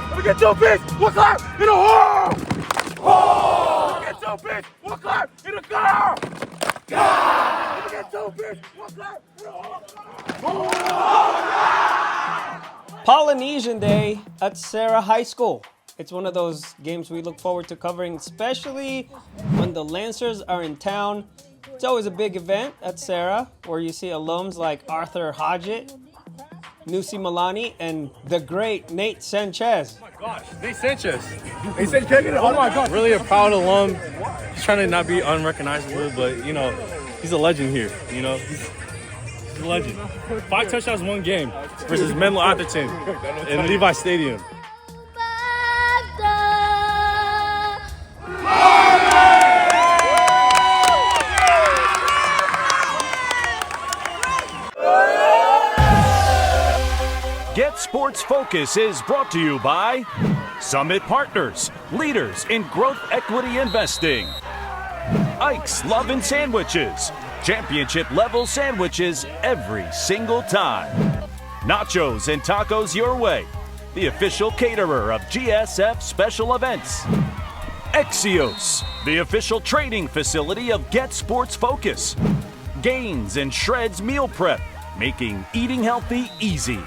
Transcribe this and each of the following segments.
Let me get your bitch. One clap in a hole. Oh! Let me get your bitch. One clap in a car. God! Let me get your bitch. One clap in a hole. Polynesian Day at Serra High School. It's one of those games we look forward to covering, especially when the Lancers are in town. It's always a big event at Serra where you see alums like Arthur Hodgett, Nusi Malani, and the great Nate Sanchez. Oh my gosh, Nate Sanchez. Nate Sanchez, oh my God. Really a proud alum. He's trying to not be unrecognizable, but, you know, he's a legend here. You know, he's a legend. 5 touchdowns, 1 game versus Menlo Atherton in Levi Stadium. GetSportsFocus is brought to you by Summit Partners, leaders in growth equity investing. Ike's Love and Sandwiches, championship-level sandwiches every single time. Nachos and tacos your way, the official caterer of GSF special events. Exios, the official training facility of GetSportsFocus. Gains and Shreds Meal Prep, making eating healthy easy.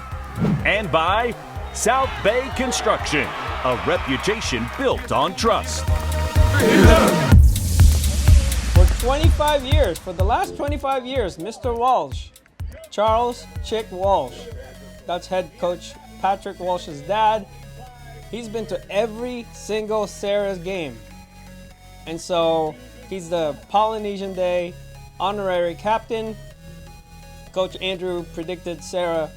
And by South Bay Construction, a reputation built on trust. For the last 25 years, Mr. Walsh, Charles Chick Walsh, that's head coach Patrick Walsh's dad, he's been to every single Serra's game. And so he's the Polynesian Day honorary captain. Coach Andrew predicted Serra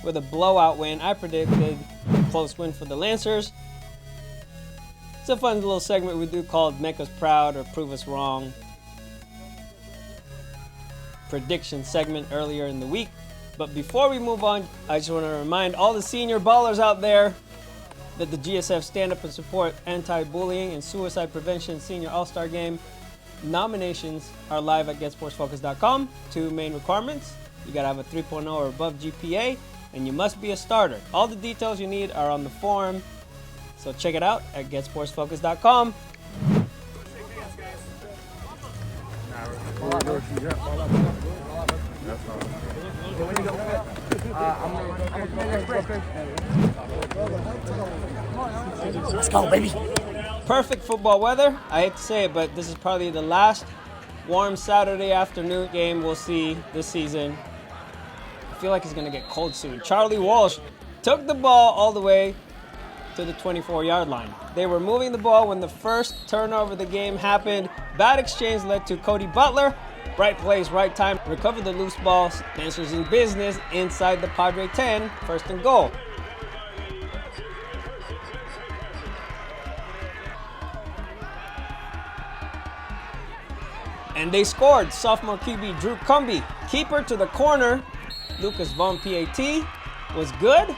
with a blowout win. I predicted a close win for the Lancers. It's a fun little segment we do called Make Us Proud or Prove Us Wrong. Prediction segment earlier in the week. But before we move on, I just want to remind all the senior ballers out there that the GSF Stand Up and Support Anti-Bullying and Suicide Prevention Senior All-Star Game nominations are live at GetSportsFocus.com. 2 main requirements. You got to have a 3.0 or above GPA, and you must be a starter. All the details you need are on the form, so check it out at GetSportsFocus.com. Let's go, baby. Perfect football weather. I hate to say it, but this is probably the last warm Saturday afternoon game we'll see this season. I feel like it's going to get cold soon. Charlie Walsh took the ball all the way to the 24-yard line. They were moving the ball when the first turnover of the game happened. Bad exchange led to Cody Butler. Right place, right time. Recovered the loose ball. Lancers in business inside the Padre 10. First and goal. And they scored. Sophomore QB Drew Cumby, keeper to the corner. Lucas Vaughn PAT was good,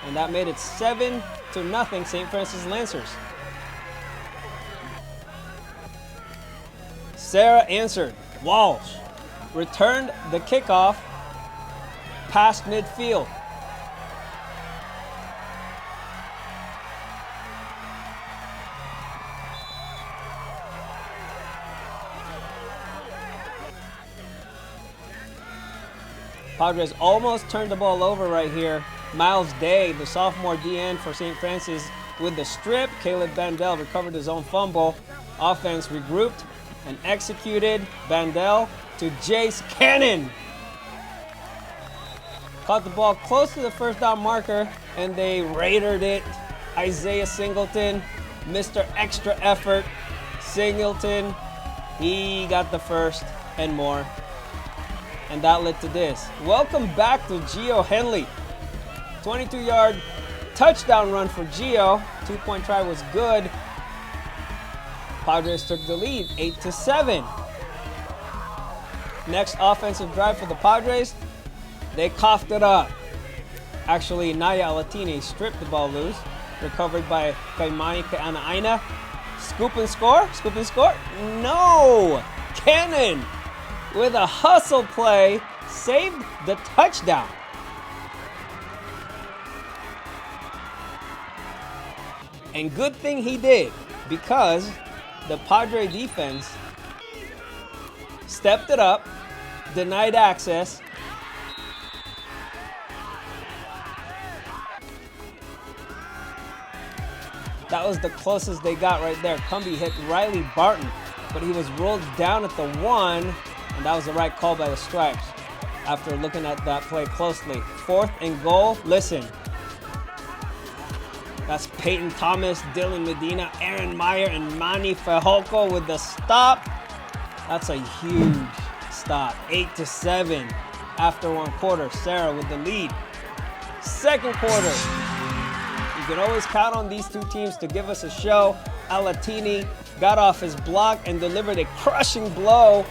and that made it 7-0 St. Francis Lancers. Serra answered. Walsh returned the kickoff past midfield. Padres almost turned the ball over right here. Miles Day, the sophomore DN for St. Francis, with the strip. Caleb Bandel recovered his own fumble. Offense regrouped and executed. Bandel to Jace Cannon. Caught the ball close to the first down marker, and they raidered it. Isaiah Singleton, Mr. Extra Effort. Singleton, he got the first and more. And that led to this. Welcome back to Gio Henley. 22-yard touchdown run for Gio. 2-point try was good. Padres took the lead, 8-7. Next offensive drive for the Padres, they coughed it up. Actually, Naya Alatine stripped the ball loose. Recovered by Kaimani Kaanaaina. Scoop and score? No! Cannon with a hustle play saved the touchdown. And good thing he did, because the Padre defense stepped it up, denied access. That was the closest they got right there. Cumby hit Riley Barton, but he was rolled down at the 1, and that was the right call by the Stripes after looking at that play closely. 4th and goal, listen. That's Peyton Thomas, Dylan Medina, Aaron Meyer, and Manny Fejolco with the stop. That's a huge stop. 8-7 after 1 quarter. Serra with the lead. 2nd quarter. You can always count on these two teams to give us a show. Alatini got off his block and delivered a crushing blow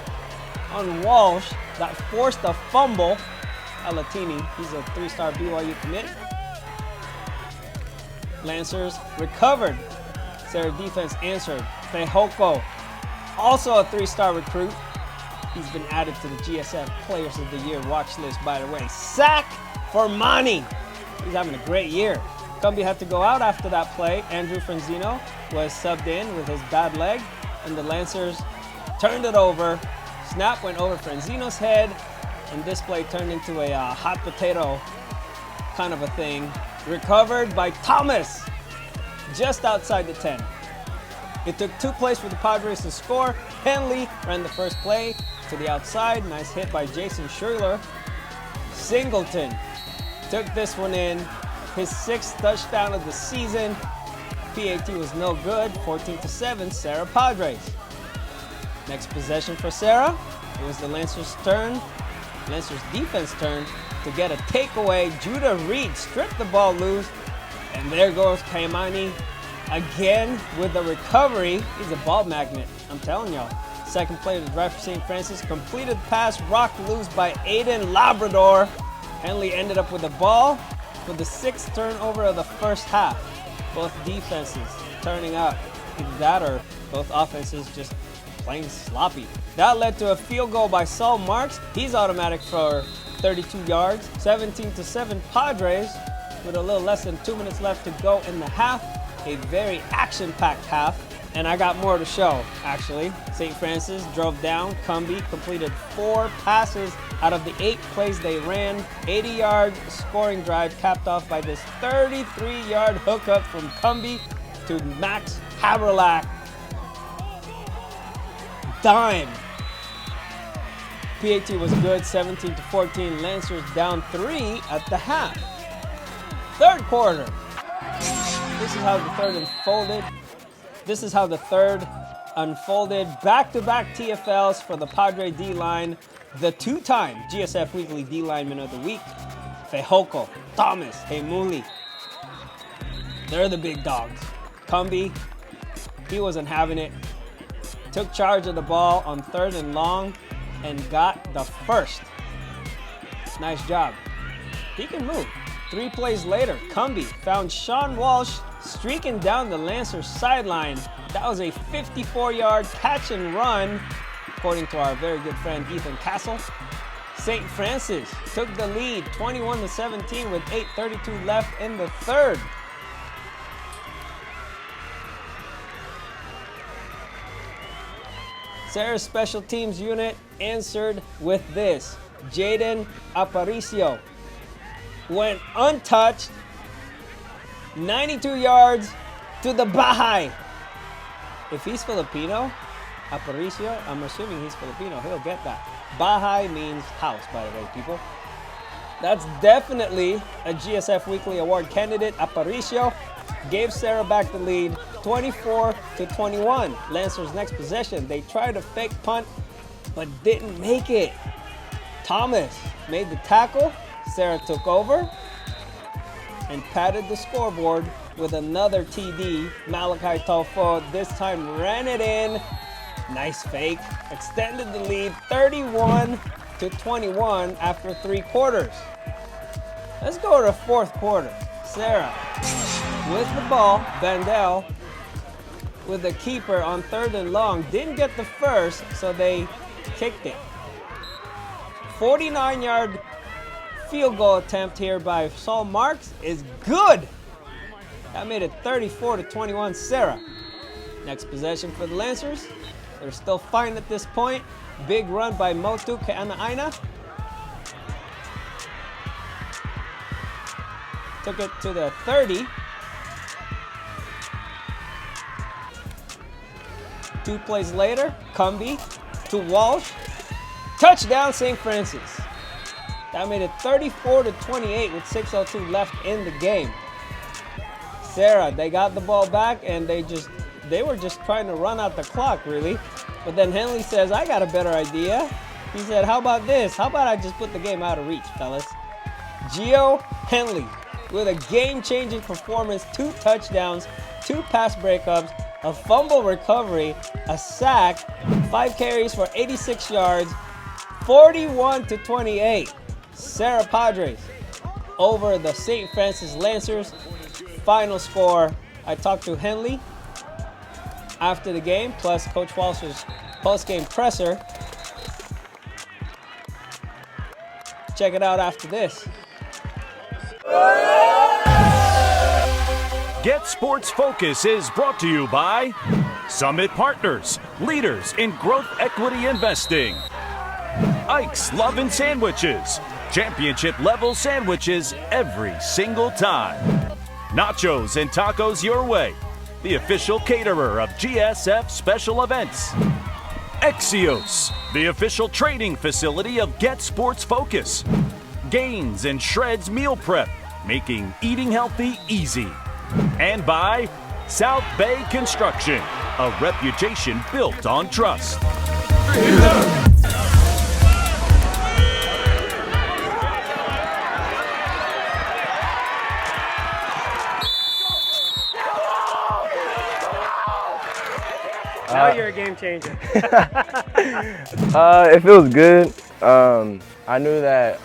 on Walsh that forced a fumble. Alatini, he's a 3-star BYU commit. Lancers recovered. Serra defense answered. Fejolco, also a 3-star recruit. He's been added to the GSF Players of the Year watch list, by the way. Sack for Manny. He's having a great year. Cumby had to go out after that play. Andrew Franzino was subbed in with his bad leg, and the Lancers turned it over. Snap went over Franzino's head, and this play turned into a hot potato kind of a thing. Recovered by Thomas, just outside the 10. It took 2 plays for the Padres to score. Henley ran the first play to the outside. Nice hit by Jason Schuyler. Singleton took this one in. His 6th touchdown of the season. PAT was no good. 14-7, Serra Padres. Next possession for Serra. It was the Lancers' turn. Lancers' defense turn to get a takeaway. Judah Reed stripped the ball loose. And there goes Kaimani again with the recovery. He's a ball magnet, I'm telling y'all. 2nd play of the drive for St. Francis. Completed pass rocked loose by Aiden Labrador. Henley ended up with the ball for the 6th turnover of the first half. Both defenses turning up. Either that or both offenses just plain sloppy. That led to a field goal by Saul Marks. He's automatic for 32 yards. 17-7 Padres with a little less than 2 minutes left to go in the half. A very action-packed half. And I got more to show, actually. St. Francis drove down. Cumby completed 4 passes out of the 8 plays they ran. 80-yard scoring drive capped off by this 33-yard hookup from Cumby to Max Haberlack. Dime. PAT was good, 17-14. Lancers down 3 at the half. 3rd quarter. This is how the 3rd unfolded. Back-to-back TFLs for the Padre D-line. The 2-time GSF Weekly D-Lineman of the Week. Fejolco, Thomas, Heimuli. They're the big dogs. Cumby, he wasn't having it. Took charge of the ball on 3rd and long and got the first. Nice job. He can move. 3 plays later, Cumby found Sean Walsh streaking down the Lancers sideline. That was a 54-yard catch and run, according to our very good friend Ethan Castle. St. Francis took the lead 21-17 with 8:32 left in the 3rd. Serra's special teams unit answered with this. Jaden Aparicio went untouched, 92 yards to the Bahay. If he's Filipino, Aparicio, I'm assuming he's Filipino, he'll get that. Bahay means house, by the way, people. That's definitely a GSF Weekly Award candidate. Aparicio gave Serra back the lead, 24-21. Lancers' next possession, they tried a fake punt, but didn't make it. Thomas made the tackle. Serra took over and patted the scoreboard with another TD. Malachi Tofo this time ran it in. Nice fake. Extended the lead 31-21 after 3 quarters. Let's go to 4th quarter. Serra with the ball. Vandell with the keeper on 3rd and long. Didn't get the first, so they kicked it. 49-yard field goal attempt here by Saul Marks is good. That made it 34-21 Serra. Next possession for the Lancers. They're still fine at this point. Big run by Motu Ke'anaaina. Took it to the 30. 2 plays later, Cumby to Walsh. Touchdown, St. Francis. That made it 34-28 with 6:02 left in the game. Serra, they got the ball back and they were just trying to run out the clock, really. But then Henley says, I got a better idea. He said, how about this? How about I just put the game out of reach, fellas? Gio Henley with a game-changing performance, 2 touchdowns, 2 pass breakups, a fumble recovery, a sack, 5 carries for 86 yards, 41-28. Serra Padres over the St. Francis Lancers. Final score, I talked to Henley after the game, plus Coach Walsh's post-game presser. Check it out after this. GetSportsFocus is brought to you by Summit Partners, leaders in growth equity investing. Ike's Lovin' Sandwiches, championship level sandwiches every single time. Nachos and tacos your way, the official caterer of GSF special events. Exios, the official training facility of GetSportsFocus. Gains and Shreds Meal Prep, making eating healthy easy. And by South Bay Construction, a reputation built on trust. Now you're a game changer. It feels good. I knew that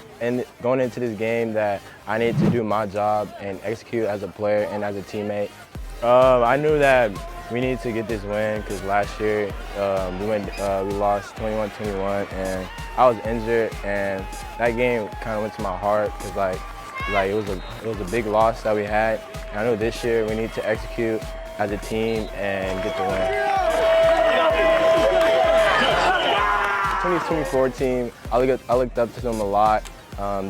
going into this game that I needed to do my job and execute as a player and as a teammate. I knew that we needed to get this win because last year we lost 21-21 and I was injured, and that game kind of went to my heart because like it was a big loss that we had. And I know this year we need to execute as a team and get the win. 2024 team, I looked up to them a lot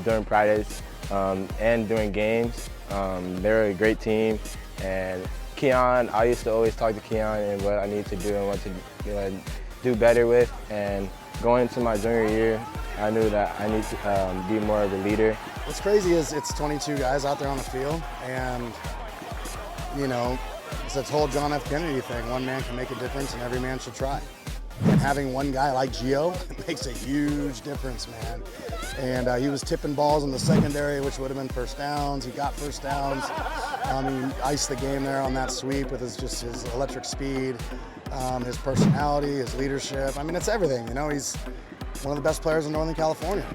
during practice and during games. They're a great team, and Keon, I used to always talk to Keon and what I need to do and what to do better with. And going into my junior year, I knew that I need to be more of a leader. What's crazy is it's 22 guys out there on the field, and it's that whole John F. Kennedy thing. One man can make a difference, and every man should try. And having one guy like Gio makes a huge difference, man. And he was tipping balls in the secondary, which would have been first downs. He got first downs. He iced the game there on that sweep with his electric speed, his personality, his leadership. I mean, it's everything. He's one of the best players in Northern California.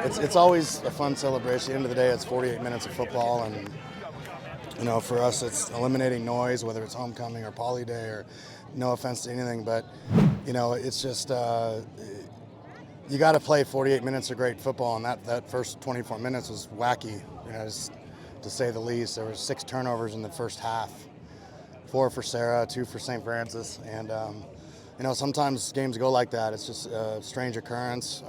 It's always a fun celebration. At the end of the day, it's 48 minutes of football, and for us, it's eliminating noise, whether it's homecoming or poly day, or no offense to anything, but it's just you got to play 48 minutes of great football, and that first 24 minutes was wacky, just to say the least. There were 6 turnovers in the first half, 4 for Serra, 2 for St. Francis, and sometimes games go like that. It's just a strange occurrence.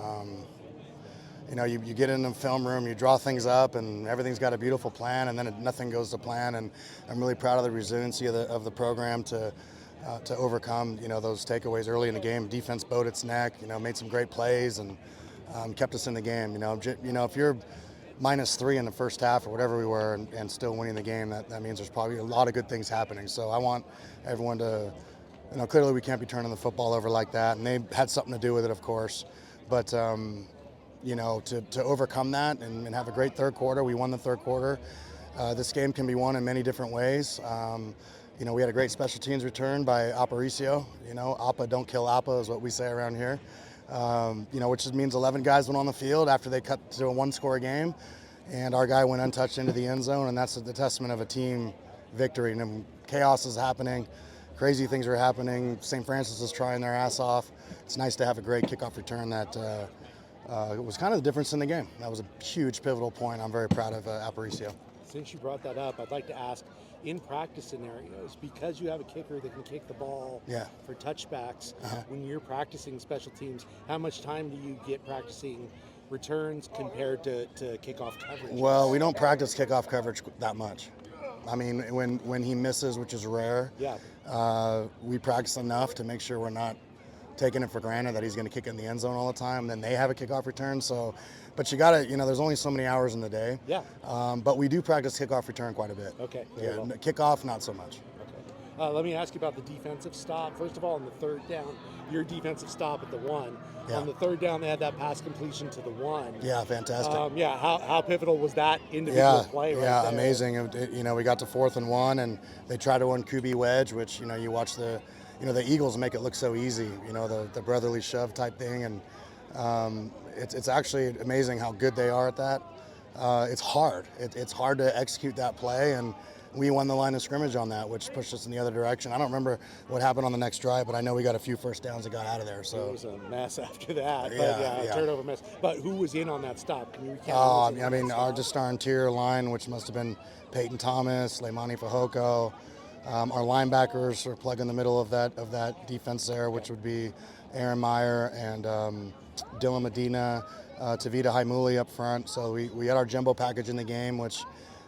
You get in the film room, you draw things up, and everything's got a beautiful plan, and then nothing goes to plan. And I'm really proud of the resiliency of the program to overcome those takeaways early in the game. Defense bowed its neck, made some great plays, and kept us in the game. If you're -3 in the first half or whatever we were, and still winning the game, that means there's probably a lot of good things happening. So I want everyone to. Clearly we can't be turning the football over like that, and they had something to do with it, of course. But, to overcome that and have a great third quarter, we won the third quarter. This game can be won in many different ways. We had a great special teams return by Aparicio. Appa, don't kill Appa is what we say around here. Which just means 11 guys went on the field after they cut to a 1-score game. and our guy went untouched into the end zone, and that's the testament of a team victory. And chaos is happening, crazy things are happening. St. Francis is trying their ass off. It's nice to have a great kickoff return that was kind of the difference in the game. That was a huge pivotal point. I'm very proud of Aparicio. Since you brought that up, I'd like to ask, in practice scenarios, because you have a kicker that can kick the ball for touchbacks, when you're practicing special teams, how much time do you get practicing returns compared to kickoff coverage? Well, we don't practice kickoff coverage that much. I mean, when he misses, which is rare, we practice enough to make sure we're not taking it for granted that he's going to kick in the end zone all the time. Then they have a kickoff return. So, but you got to, there's only so many hours in the day. Yeah. But we do practice kickoff return quite a bit. Okay. Yeah. Well. Kickoff, not so much. Okay. Let me ask you about the defensive stop. First of all, on the third down, your defensive stop at the 1. Yeah. On the third down, they had that pass completion to the 1. Yeah, fantastic. How pivotal was that individual play? Yeah, amazing. We got to 4th and 1, and they tried to run QB wedge, which you watch the Eagles make it look so easy. The brotherly shove type thing, and it's actually amazing how good they are at that. It's hard. It's hard to execute that play, and we won the line of scrimmage on that, which pushed us in the other direction. I don't remember what happened on the next drive, but I know we got a few first downs that got out of there. So it was a mess after that. Yeah. Turnover mess. But who was in on that stop? Can you recount? Our interior line, which must have been Peyton Thomas, Leimani Fajoko. Our linebackers are plugged in the middle of that defense there, which would be Aaron Meyer and Dylan Medina, Tavita Haimuli up front. So we had our jumbo package in the game, which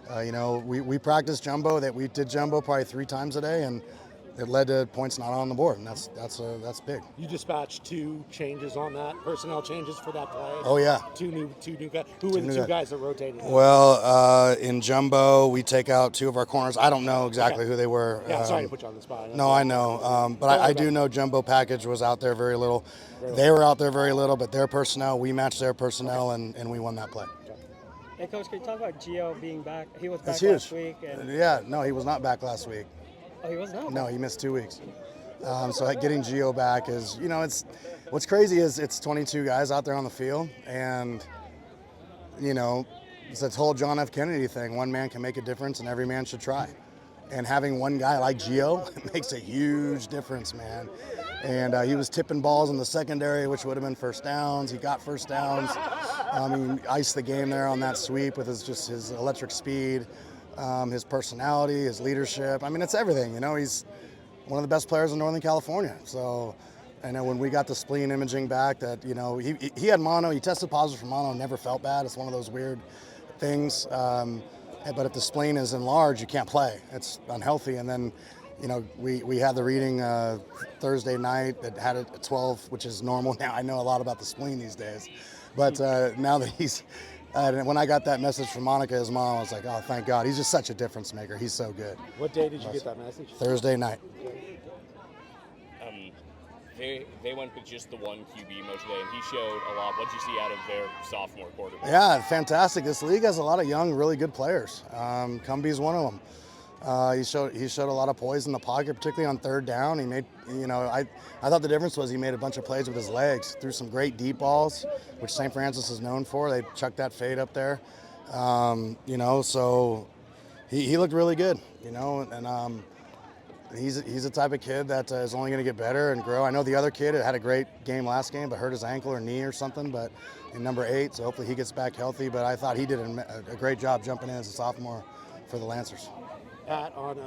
we practiced jumbo. That we did jumbo probably 3 times a day, and it led to points not on the board, and that's big. You dispatched 2 changes on that, personnel changes for that play. Oh yeah, two new guys. Who were the 2 guys that rotated? Well, in jumbo, we take out 2 of our corners. I don't know exactly who they were. Yeah, sorry to put you on the spot. No, I know, but I do know jumbo package was out there very little. They were out there very little, but their personnel, we matched their personnel, and we won that play. Hey, Coach, can you talk about Gio being back? He was back That's huge. last week. No, he was not back last week. Oh, he was not? No, he missed 2 weeks. So getting Gio back is, what's crazy is it's 22 guys out there on the field, and, it's that whole John F. Kennedy thing. One man can make a difference, and every man should try. And having one guy like Gio makes a huge difference, man. And he was tipping balls in the secondary, which would have been first downs. He got first downs. He iced the game there on that sweep with his electric speed, his personality, his leadership. I mean, it's everything. He's one of the best players in Northern California. So, I know when we got the spleen imaging back, that he had mono. He tested positive for mono, never felt bad. It's one of those weird things. But if the spleen is enlarged, you can't play. It's unhealthy. And then, we had the reading Thursday night that had it at 12, which is normal. Now I know a lot about the spleen these days, but now that he's, when I got that message from Monica, his mom, I was like, oh, thank God. He's just such a difference maker. He's so good. What day did you get that message? Thursday night. They went with just the 1 QB most of the day, and he showed a lot. What did you see out of their sophomore quarterback? Yeah, fantastic. This league has a lot of young, really good players. Cumby's one of them. He showed a lot of poise in the pocket, particularly on 3rd down. He made, I thought the difference was he made a bunch of plays with his legs, threw some great deep balls, which St. Francis is known for. They chucked that fade up there, so he looked really good, and he's the type of kid that is only going to get better and grow. I know the other kid had a great game last game, but hurt his ankle or knee or something, but in number 8, so hopefully he gets back healthy. But I thought he did a great job jumping in as a sophomore for the Lancers. Pat, on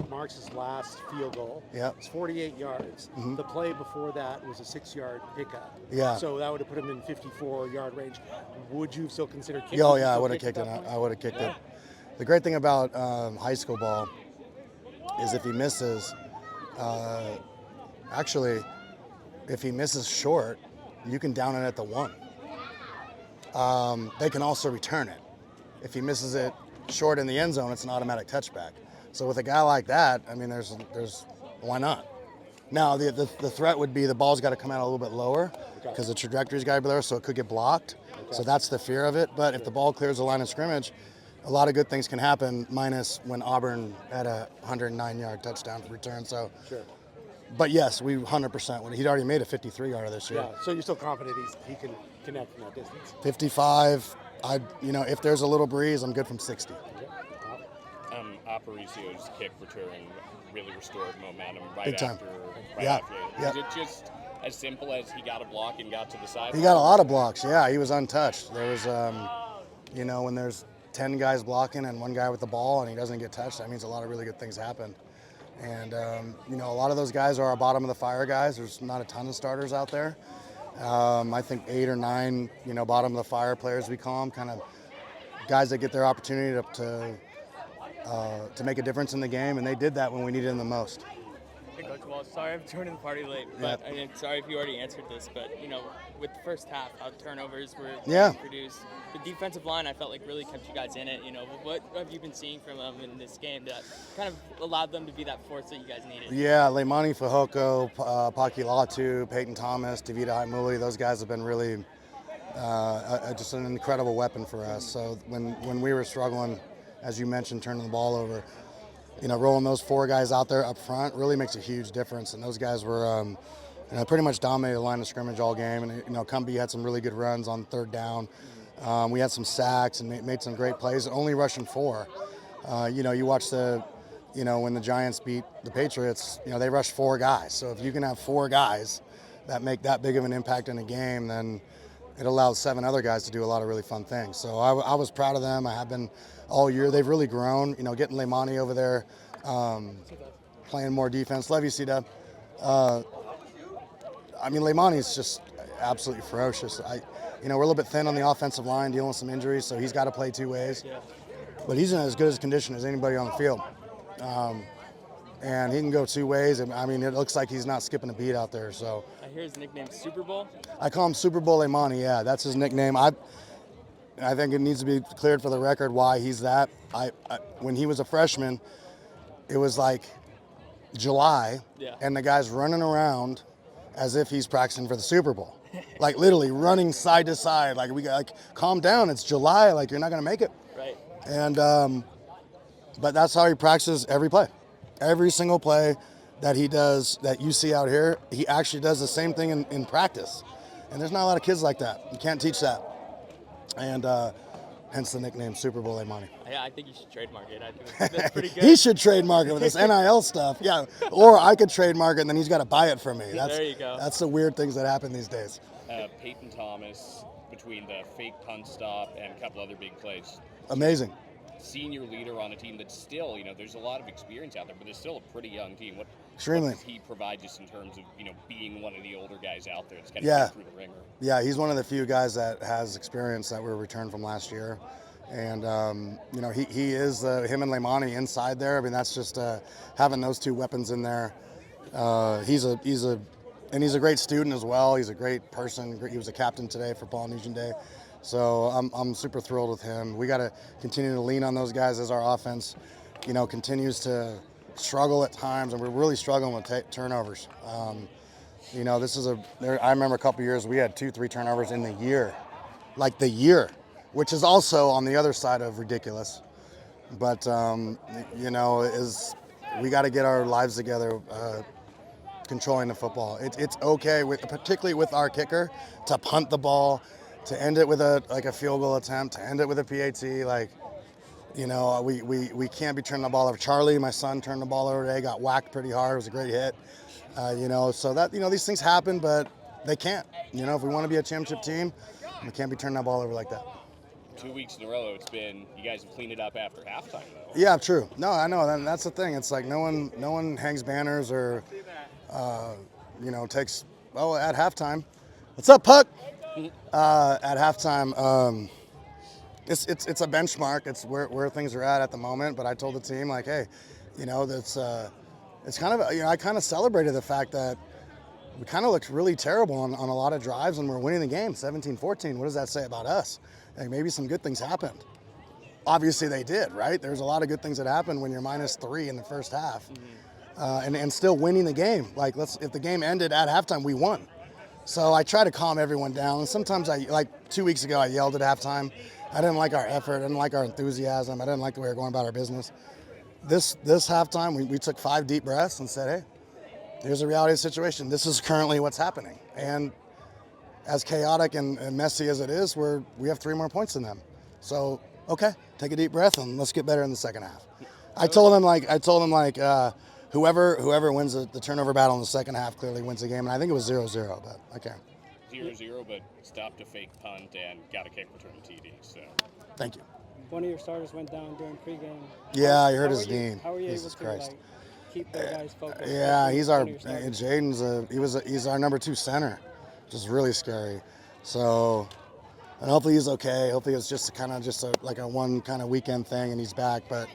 Marks' last field goal, it's 48 yards. Mm-hmm. The play before that was a 6-yard pickup. Yeah. So that would have put him in 54-yard range. Would you still consider kicking? Oh, yeah, I would have kicked it. I would have kicked it. The great thing about high school ball is if he misses, if he misses short, you can down it at the 1. They can also return it. If he misses it short in the end zone, it's an automatic touchback. So with a guy like that, I mean, there's why not? Now the threat would be the ball's got to come out a little bit lower because the trajectory's got to be there, so it could get blocked. So that's the fear of it. But if the ball clears the line of scrimmage, a lot of good things can happen. Minus when Auburn had a 109-yard touchdown return. So. Sure. But yes, we 100% would. He'd already made a 53-yarder this year. Yeah. So you're still confident he can connect from that distance. 55. if there's a little breeze, I'm good from 60. Aparicio's kick return really restored momentum Big time. after. Yeah. Is it just as simple as he got a block and got to the side? He got a lot of blocks. Yeah, he was untouched. There was, when there's 10 guys blocking and one guy with the ball and he doesn't get touched, that means a lot of really good things happen. And, a lot of those guys are our bottom of the fire guys. There's not a ton of starters out there. I think 8 or 9, bottom of the fire players, we call them, kind of guys that get their opportunity to make a difference in the game, and they did that when we needed them the most. Hey, Coach Walsh, sorry I'm joining the party late, but sorry if you already answered this, but, with the first half, how turnovers were produced. The defensive line, I felt like really kept you guys in it. What have you been seeing from them in this game that kind of allowed them to be that force that you guys needed? Yeah, Leimani Fehoko, Pakilatu, Peyton Thomas, Davida Haimuli, those guys have been really just an incredible weapon for us. So when we were struggling, as you mentioned, turning the ball over, rolling those 4 guys out there up front really makes a huge difference. And those guys were pretty much dominated the line of scrimmage all game. And, Cumby had some really good runs on 3rd down. We had some sacks and made some great plays, only rushing 4. You watch when the Giants beat the Patriots, they rushed 4 guys. So if you can have 4 guys that make that big of an impact in a game, then it allows 7 other guys to do a lot of really fun things. So I was proud of them. I have been all year. They've really grown, getting Leimani over there, playing more defense. Love you, C-Dub. Leimani's just absolutely ferocious. We're a little bit thin on the offensive line, dealing with some injuries, so he's got to play 2 ways. But he's in as good as condition as anybody on the field. And he can go 2 ways. It looks like he's not skipping a beat out there. So I hear his nickname Super Bowl. I call him Super Bowl Leimani. Yeah, that's his nickname. I think it needs to be cleared for the record why he's that. When he was a freshman, it was like July, and the guy's running around as if he's practicing for the Super Bowl. Like literally running side to side. Calm down. It's July. You're not going to make it. Right. And but that's how he practices every play. Every single play that he does, that you see out here, he actually does the same thing in practice. And there's not a lot of kids like that. You can't teach that. And hence the nickname Super Bowl Leimani. Yeah, I think you should trademark it. I think that's pretty good. He should trademark it with this NIL stuff. Yeah, or I could trademark it and then he's got to buy it from me. There you go. That's the weird things that happen these days. Peyton Thomas, between the fake punt stop and a couple other big plays. Amazing. Senior leader on a team that's still, there's a lot of experience out there, but it's still a pretty young team. What does he provide just in terms of, being one of the older guys out there that's kind of through the ringer? Yeah, he's one of the few guys that has experience that were returned from last year. And, he is him and Leimani inside there. That's just having those 2 weapons in there. He's a great student as well. He's a great person. He was a captain today for Polynesian Day. So I'm super thrilled with him. We got to continue to lean on those guys as our offense, continues to struggle at times, and we're really struggling with turnovers. I remember a couple years we had 2-3 turnovers in the year, which is also on the other side of ridiculous. But we got to get our lives together. Controlling the football. It's okay, particularly with our kicker, to punt the ball, to end it with a field goal attempt, to end it with a PAT. We can't be turning the ball over. Charlie, my son, turned the ball over today, got whacked pretty hard. It was a great hit. So that, these things happen, but they can't. If we want to be a championship team, we can't be turning that ball over like that. 2 weeks in a row, you guys have cleaned it up after halftime, though. Yeah, true. No, I know. That's the thing. It's like no one hangs banners or, takes, at halftime. What's up, Puck? At halftime, it's a benchmark. It's where things are at the moment. But I told the team, hey, that's it's kind of, I kind of celebrated the fact that we kind of looked really terrible on a lot of drives and we're winning the game 17-14. What does that say about us? Maybe some good things happened. Obviously they did, right? There's a lot of good things that happened when you're -3 in the first half, and still winning the game. If the game ended at halftime, we won. So I try to calm everyone down. And sometimes 2 weeks ago, I yelled at halftime. I didn't like our effort. I didn't like our enthusiasm. I didn't like the way we were going about our business. This halftime, we took 5 deep breaths and said, hey, here's the reality of the situation. This is currently what's happening. And as chaotic and messy as it is, we have 3 more points than them. So, okay, take a deep breath and let's get better in the second half. I told them whoever wins the turnover battle in the second half clearly wins the game, and I think it was 0-0, but okay. 0-0, but stopped a fake punt and got a kick return TD. So. Thank you. One of your starters went down during pregame. Yeah, I heard his knee. How were you Jesus able to Christ. keep the guys focused? Yeah, he's our number 2 center, which is really scary. So, and hopefully he's okay. Hopefully it's just like a one kind of weekend thing and he's back. But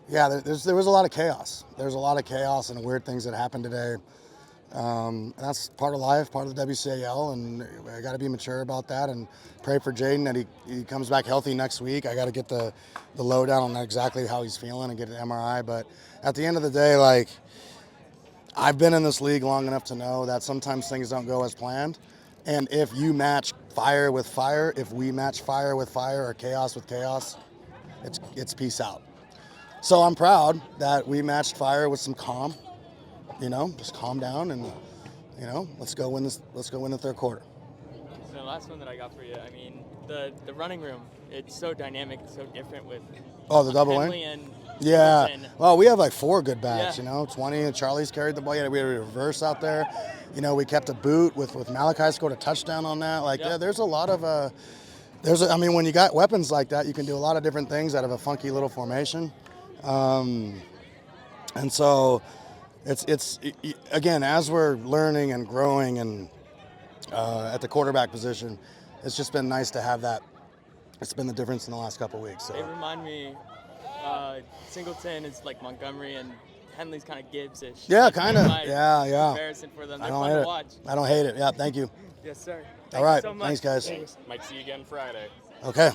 yeah, there was a lot of chaos. There's a lot of chaos and weird things that happened today. That's part of life, part of the WCAL, and I got to be mature about that and pray for Jaden that he comes back healthy next week. I got to get the lowdown on exactly how he's feeling and get an MRI. But at the end of the day, like, I've been in this league long enough to know that sometimes things don't go as planned. And if you match fire with fire, if we match fire with fire or chaos with chaos, it's peace out. So I'm proud that we matched fire with some calm. Just calm down and, let's go win the third quarter. So the last one that I got for you, I mean, the running room, it's so dynamic, it's so different with the double Henley wing? and Yeah. and Well, we have like 4 good backs, Yeah. 20, and Charlie's carried the ball. We had a reverse out there. We kept a boot with Malachi scored a touchdown on that. Like, yeah, there's a lot of, when you got weapons like that, you can do a lot of different things out of a funky little formation. And so, It's again, as we're learning and growing and at the quarterback position, it's just been nice to have that. It's been the difference in the last couple of weeks. So. They remind me, Singleton is like Montgomery and Henley's kind of Gibbs-ish. Yeah, kind of. My Yeah. Comparison for them. I They're don't fun hate to it. watch. I don't hate it. Yeah, thank you. Yes, sir. All right. Thank you so much. Thanks, guys. Thanks. Might see you again Friday. Okay.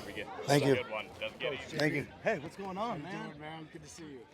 Thank you. Good one. Doesn't get easy. Thank you. Hey, what's going on, man? Good to see you.